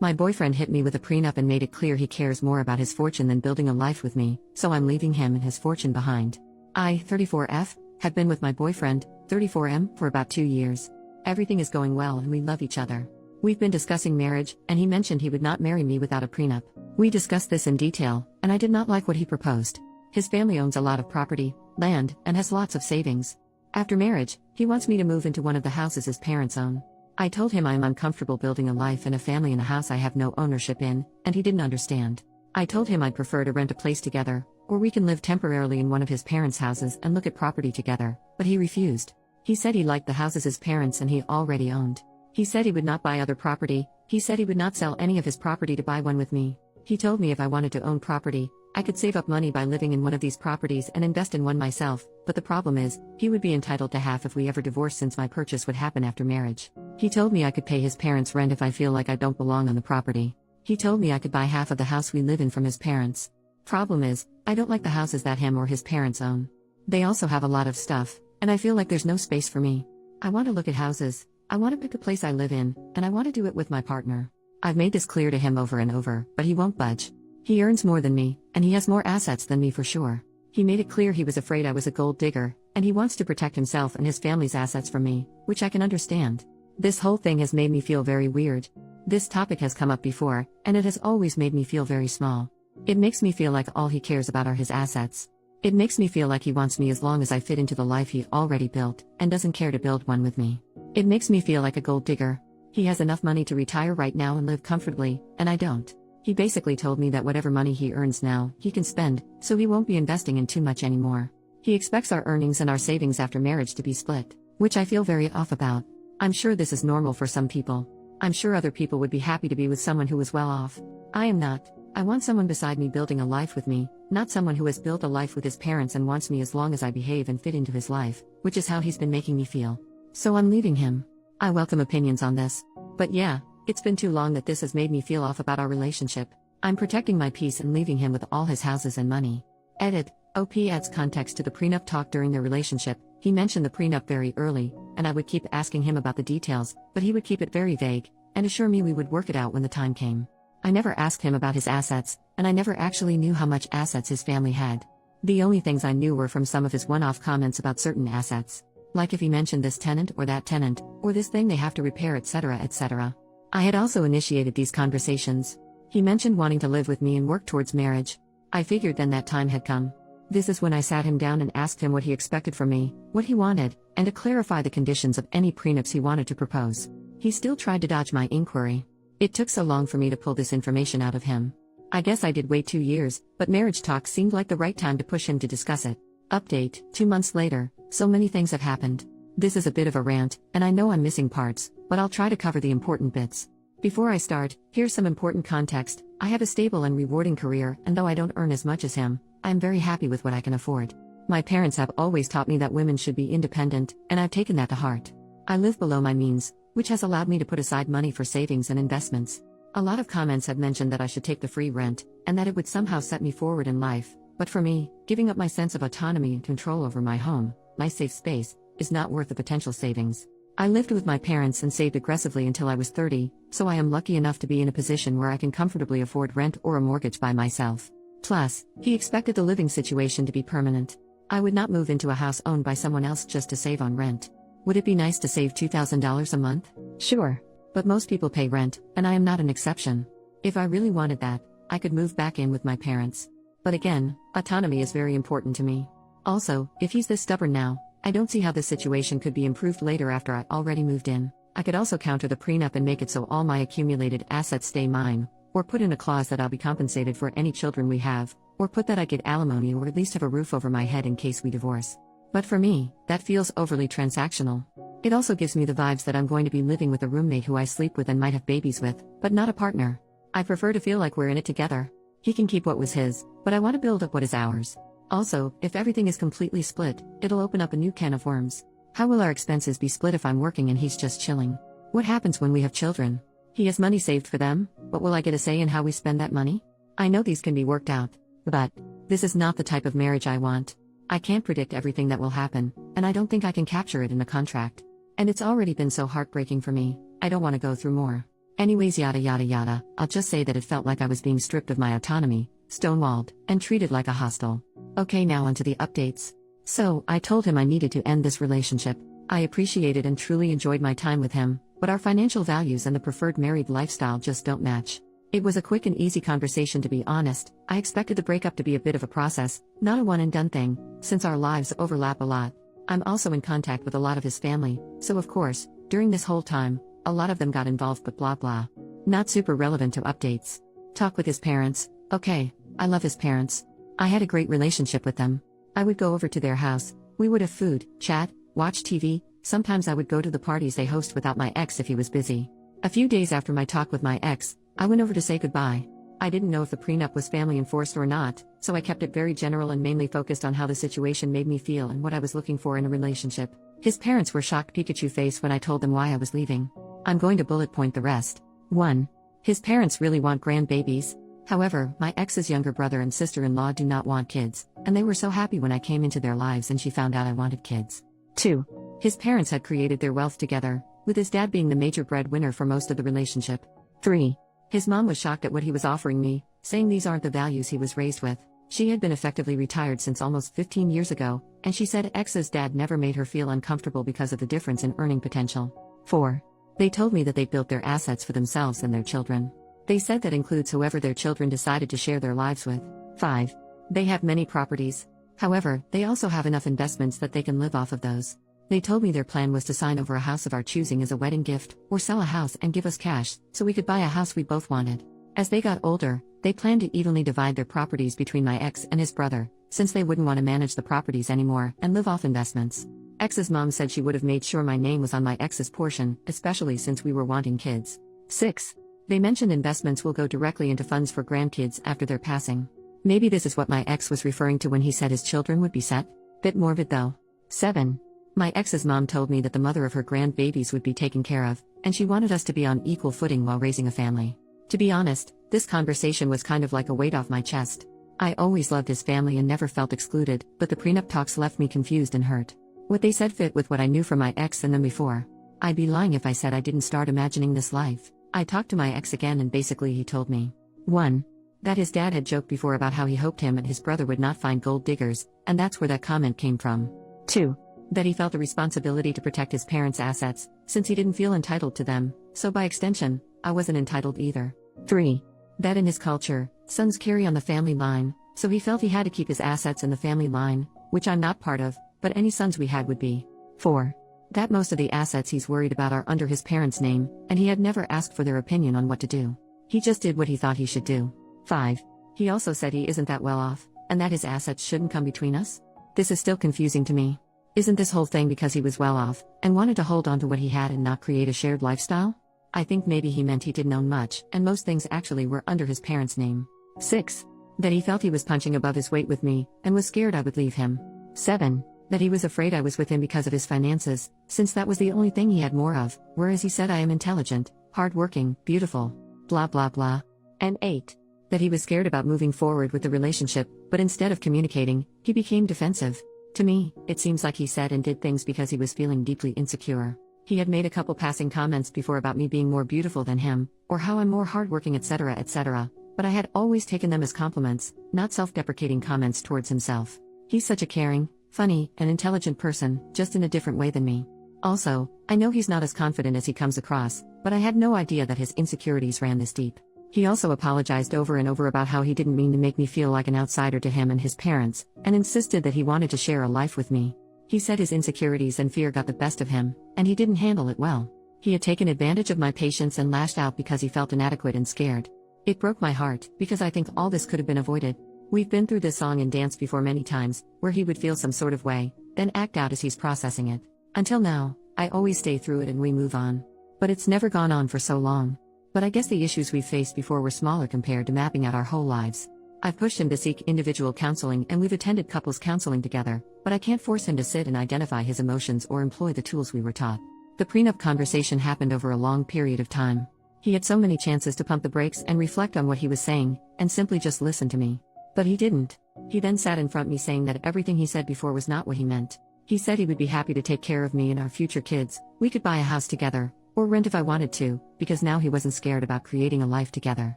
My boyfriend hit me with a prenup and made it clear he cares more about his fortune than building a life with me, so I'm leaving him and his fortune behind. I, 34F, have been with my boyfriend, 34M, for about 2 years. Everything is going well and we love each other. We've been discussing marriage, and he mentioned he would not marry me without a prenup. We discussed this in detail, and I did not like what he proposed. His family owns a lot of property, land, and has lots of savings. After marriage, he wants me to move into one of the houses his parents own. I told him I am uncomfortable building a life and a family in a house I have no ownership in, and he didn't understand. I told him I'd prefer to rent a place together, or we can live temporarily in one of his parents' houses and look at property together, but he refused. He said he liked the houses his parents and he already owned. He said he would not buy other property. He said he would not sell any of his property to buy one with me. He told me if I wanted to own property, I could save up money by living in one of these properties and invest in one myself, but the problem is, he would be entitled to half if we ever divorced since my purchase would happen after marriage. He told me I could pay his parents rent if I feel like I don't belong on the property. He told me I could buy half of the house we live in from his parents. Problem is, I don't like the houses that him or his parents own. They also have a lot of stuff, and I feel like there's no space for me. I want to look at houses, I want to pick the place I live in, and I want to do it with my partner. I've made this clear to him over and over, but he won't budge. He earns more than me, and he has more assets than me for sure. He made it clear he was afraid I was a gold digger, and he wants to protect himself and his family's assets from me, which I can understand. This whole thing has made me feel very weird. This topic has come up before, and it has always made me feel very small. It makes me feel like all he cares about are his assets. It makes me feel like he wants me as long as I fit into the life he already built, and doesn't care to build one with me. It makes me feel like a gold digger. He has enough money to retire right now and live comfortably, and I don't. He basically told me that whatever money he earns now, he can spend, so he won't be investing in too much anymore. He expects our earnings and our savings after marriage to be split, which I feel very off about. I'm sure this is normal for some people. I'm sure other people would be happy to be with someone who is well off. I am not. I want someone beside me building a life with me, not someone who has built a life with his parents and wants me as long as I behave and fit into his life, which is how he's been making me feel. So I'm leaving him. I welcome opinions on this. But yeah, it's been too long that this has made me feel off about our relationship. I'm protecting my peace and leaving him with all his houses and money. Edit. OP adds context to the prenup talk during their relationship. He mentioned the prenup very early, and I would keep asking him about the details, but he would keep it very vague, and assure me we would work it out when the time came. I never asked him about his assets, and I never actually knew how much assets his family had. The only things I knew were from some of his one-off comments about certain assets. Like if he mentioned this tenant, or this thing they have to repair, etc., etc. I had also initiated these conversations. He mentioned wanting to live with me and work towards marriage. I figured then that time had come. This is when I sat him down and asked him what he expected from me, what he wanted, and to clarify the conditions of any prenups he wanted to propose. He still tried to dodge my inquiry. It took so long for me to pull this information out of him. I guess I did wait 2 years, but marriage talk seemed like the right time to push him to discuss it. Update, 2 months later, so many things have happened. This is a bit of a rant, and I know I'm missing parts, but I'll try to cover the important bits. Before I start, here's some important context. I have a stable and rewarding career, and though I don't earn as much as him, I am very happy with what I can afford. My parents have always taught me that women should be independent, and I've taken that to heart. I live below my means, which has allowed me to put aside money for savings and investments. A lot of comments have mentioned that I should take the free rent, and that it would somehow set me forward in life, but for me, giving up my sense of autonomy and control over my home, my safe space, is not worth the potential savings. I lived with my parents and saved aggressively until I was 30, so I am lucky enough to be in a position where I can comfortably afford rent or a mortgage by myself. Plus, he expected the living situation to be permanent. I would not move into a house owned by someone else just to save on rent. Would it be nice to save $2,000 a month? Sure. But most people pay rent, and I am not an exception. If I really wanted that, I could move back in with my parents. But again, autonomy is very important to me. Also, if he's this stubborn now, I don't see how this situation could be improved later after I already moved in. I could also counter the prenup and make it so all my accumulated assets stay mine, or put in a clause that I'll be compensated for any children we have, or put that I get alimony or at least have a roof over my head in case we divorce. But for me, that feels overly transactional. It also gives me the vibes that I'm going to be living with a roommate who I sleep with and might have babies with, but not a partner. I prefer to feel like we're in it together. He can keep what was his, but I want to build up what is ours. Also, if everything is completely split, it'll open up a new can of worms. How will our expenses be split if I'm working and he's just chilling? What happens when we have children? He has money saved for them, but will I get a say in how we spend that money? I know these can be worked out, but this is not the type of marriage I want. I can't predict everything that will happen, and I don't think I can capture it in a contract. And it's already been so heartbreaking for me, I don't want to go through more. Anyways, yada yada yada, I'll just say that it felt like I was being stripped of my autonomy, stonewalled, and treated like a hostel. Okay, now onto the updates. So, I told him I needed to end this relationship. I appreciated and truly enjoyed my time with him, but our financial values and the preferred married lifestyle just don't match. It was a quick and easy conversation, to be honest. I expected the breakup to be a bit of a process, not a one and done thing, since our lives overlap a lot. I'm also in contact with a lot of his family, so of course, during this whole time, a lot of them got involved, but blah blah. Not super relevant to updates. Talk with his parents. Okay, I love his parents. I had a great relationship with them. I would go over to their house, we would have food, chat, watch TV, sometimes I would go to the parties they host without my ex if he was busy. A few days after my talk with my ex, I went over to say goodbye. I didn't know if the prenup was family enforced or not, so I kept it very general and mainly focused on how the situation made me feel and what I was looking for in a relationship. His parents were shocked Pikachu face when I told them why I was leaving. I'm going to bullet point the rest. 1. His parents really want grandbabies. However, my ex's younger brother and sister-in-law do not want kids, and they were so happy when I came into their lives and she found out I wanted kids. 2. His parents had created their wealth together, with his dad being the major breadwinner for most of the relationship. 3. His mom was shocked at what he was offering me, saying these aren't the values he was raised with. She had been effectively retired since almost 15 years ago, and she said ex's dad never made her feel uncomfortable because of the difference in earning potential. 4. They told me that they built their assets for themselves and their children. They said that includes whoever their children decided to share their lives with. 5. They have many properties. However, they also have enough investments that they can live off of those. They told me their plan was to sign over a house of our choosing as a wedding gift, or sell a house and give us cash, so we could buy a house we both wanted. As they got older, they planned to evenly divide their properties between my ex and his brother, since they wouldn't want to manage the properties anymore and live off investments. Ex's mom said she would have made sure my name was on my ex's portion, especially since we were wanting kids. 6. They mentioned investments will go directly into funds for grandkids after their passing. Maybe this is what my ex was referring to when he said his children would be set. Bit morbid though. 7. My ex's mom told me that the mother of her grandbabies would be taken care of, and she wanted us to be on equal footing while raising a family. To be honest, this conversation was kind of like a weight off my chest. I always loved his family and never felt excluded, but the prenup talks left me confused and hurt. What they said fit with what I knew from my ex and them before. I'd be lying if I said I didn't start imagining this life. I talked to my ex again and basically he told me 1. That his dad had joked before about how he hoped him and his brother would not find gold diggers, and that's where that comment came from. 2. That he felt a responsibility to protect his parents' assets, since he didn't feel entitled to them, so by extension, I wasn't entitled either. 3. That in his culture, sons carry on the family line, so he felt he had to keep his assets in the family line, which I'm not part of, but any sons we had would be. 4. That most of the assets he's worried about are under his parents' name, and he had never asked for their opinion on what to do. He just did what he thought he should do. 5. He also said he isn't that well off, and that his assets shouldn't come between us. This is still confusing to me. Isn't this whole thing because he was well off, and wanted to hold on to what he had and not create a shared lifestyle? I think maybe he meant he didn't own much, and most things actually were under his parents' name. 6. That he felt he was punching above his weight with me, and was scared I would leave him. 7. That he was afraid I was with him because of his finances, since that was the only thing he had more of, whereas he said I am intelligent, hardworking, beautiful, blah blah blah. And 8. That he was scared about moving forward with the relationship, but instead of communicating, he became defensive. To me, it seems like he said and did things because he was feeling deeply insecure. He had made a couple passing comments before about me being more beautiful than him, or how I'm more hardworking, etc., but I had always taken them as compliments, not self-deprecating comments towards himself. He's such a caring, funny, and intelligent person, just in a different way than me. Also, I know he's not as confident as he comes across, but I had no idea that his insecurities ran this deep. He also apologized over and over about how he didn't mean to make me feel like an outsider to him and his parents, and insisted that he wanted to share a life with me. He said his insecurities and fear got the best of him, and he didn't handle it well. He had taken advantage of my patience and lashed out because he felt inadequate and scared. It broke my heart, because I think all this could have been avoided. We've been through this song and dance before many times, where he would feel some sort of way, then act out as he's processing it. Until now, I always stay through it and we move on. But it's never gone on for so long. But I guess the issues we've faced before were smaller compared to mapping out our whole lives. I've pushed him to seek individual counseling and we've attended couples counseling together, but I can't force him to sit and identify his emotions or employ the tools we were taught. The prenup conversation happened over a long period of time. He had so many chances to pump the brakes and reflect on what he was saying, and simply just listen to me. But he didn't. He then sat in front of me saying that everything he said before was not what he meant. He said he would be happy to take care of me and our future kids, we could buy a house together, Or rent if I wanted to, because now he wasn't scared about creating a life together.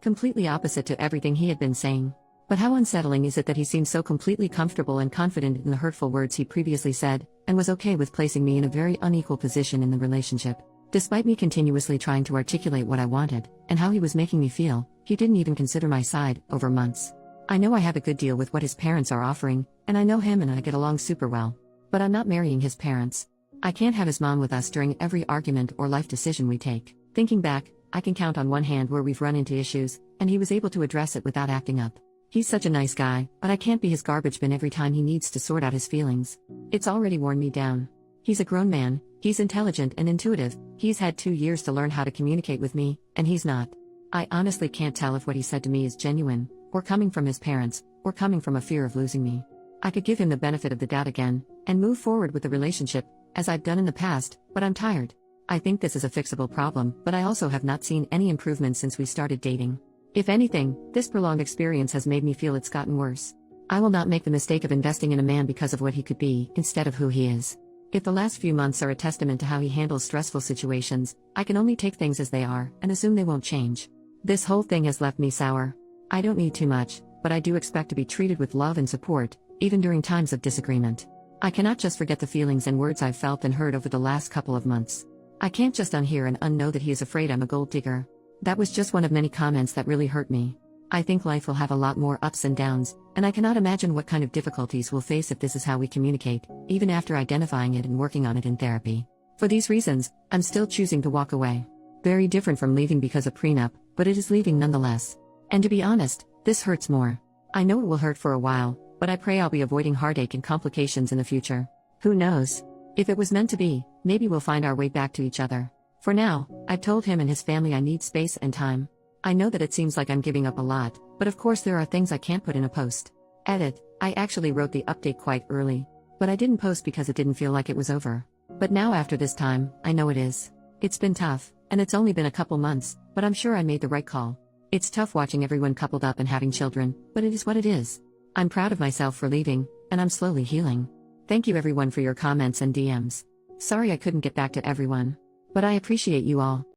Completely opposite to everything he had been saying. But how unsettling is it that he seemed so completely comfortable and confident in the hurtful words he previously said, and was okay with placing me in a very unequal position in the relationship. Despite me continuously trying to articulate what I wanted, and how he was making me feel, he didn't even consider my side, over months. I know I have a good deal with what his parents are offering, and I know him and I get along super well. But I'm not marrying his parents. I can't have his mom with us during every argument or life decision we take. Thinking back, I can count on one hand where we've run into issues, and he was able to address it without acting up. He's such a nice guy, but I can't be his garbage bin every time he needs to sort out his feelings. It's already worn me down. He's a grown man, he's intelligent and intuitive, he's had 2 years to learn how to communicate with me, and he's not. I honestly can't tell if what he said to me is genuine, or coming from his parents, or coming from a fear of losing me. I could give him the benefit of the doubt again, and move forward with the relationship, as I've done in the past, but I'm tired. I think this is a fixable problem, but I also have not seen any improvement since we started dating. If anything, this prolonged experience has made me feel it's gotten worse. I will not make the mistake of investing in a man because of what he could be, instead of who he is. If the last few months are a testament to how he handles stressful situations, I can only take things as they are, and assume they won't change. This whole thing has left me sour. I don't need too much, but I do expect to be treated with love and support, even during times of disagreement. I cannot just forget the feelings and words I've felt and heard over the last couple of months. I can't just unhear and unknow that he is afraid I'm a gold digger. That was just one of many comments that really hurt me. I think life will have a lot more ups and downs, and I cannot imagine what kind of difficulties we'll face if this is how we communicate, even after identifying it and working on it in therapy. For these reasons, I'm still choosing to walk away. Very different from leaving because of prenup, but it is leaving nonetheless. And to be honest, this hurts more. I know it will hurt for a while, but I pray I'll be avoiding heartache and complications in the future. Who knows? If it was meant to be, maybe we'll find our way back to each other. For now, I've told him and his family I need space and time. I know that it seems like I'm giving up a lot, but of course there are things I can't put in a post. Edit, I actually wrote the update quite early. But I didn't post because it didn't feel like it was over. But now after this time, I know it is. It's been tough, and it's only been a couple months, but I'm sure I made the right call. It's tough watching everyone coupled up and having children, but it is what it is. I'm proud of myself for leaving, and I'm slowly healing. Thank you everyone for your comments and DMs. Sorry I couldn't get back to everyone. But I appreciate you all.